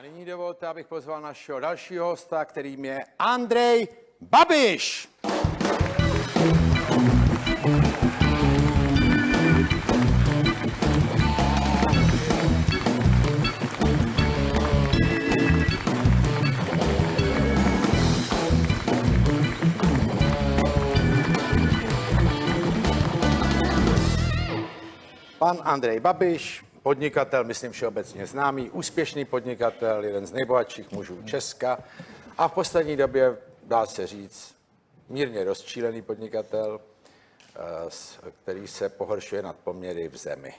A nyní dovolte, abych pozval našeho dalšího hosta, kterým je Andrej Babiš. Pan Andrej Babiš, podnikatel, myslím všeobecně známý, úspěšný podnikatel, jeden z nejbohatších mužů Česka a v poslední době, dá se říct, mírně rozčílený podnikatel, který se pohoršuje nad poměry v zemi.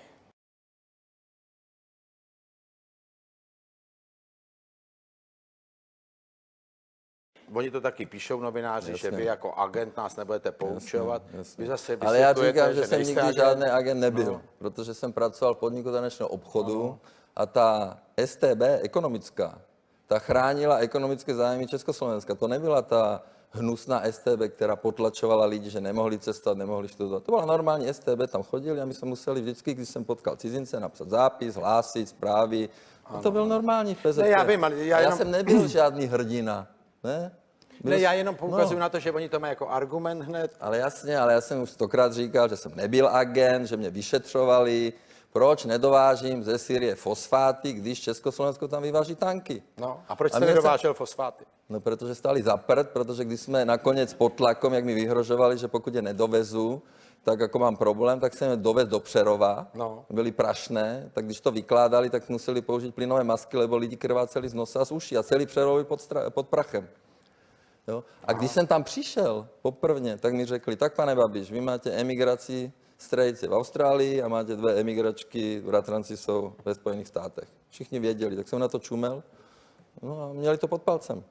Oni to taky píšou novináři, Jasně. že vy jako agent nás nebudete poučovat. Jasně. Vy zase Ale já vysvětlujete, říkám, že jsem nejste nikdy agent. žádný agent nebyl, protože jsem pracoval v podniku tanečního obchodu a ta STB ekonomická, ta chránila ekonomické zájmy Československa. To nebyla ta hnusná STB, která potlačovala lidi, že nemohli cestovat, nemohli studovat. To byla normální STB, tam chodili a my jsme museli vždycky, když jsem potkal cizince, napsat zápis, hlásit, zprávy. A to byl normální v PZP. Ne, já vím, ale já jsem nebyl žádný hrdina. Ne? Ne, já jenom poukazuju na to, že oni to mají jako argument hned. Ale jasně, ale já jsem už 100krát říkal, že jsem nebyl agent, že mě vyšetřovali. Proč nedovážím ze Sýrie fosfáty, když Československo tam vyváží tanky? No, a proč jste mě nedovážel fosfáty? No, protože stáli za prd, protože když jsme nakonec pod tlakom, jak mi vyhrožovali, že pokud je nedovezu, tak jako mám problém, tak jsem je dovez do Přerova, No. byly prašné, tak když to vykládali, tak museli použít plynové masky, lebo lidi krváceli z nosa a z uší a celý Přerov byl pod prachem. Jo? A když jsem tam přišel poprvně, tak mi řekli, tak pane Babiš, vy máte emigraci, strejci v Austrálii a máte 2 emigračky, bratranci jsou ve Spojených státech. Všichni věděli, tak jsem na to čumel, no a měli to pod palcem.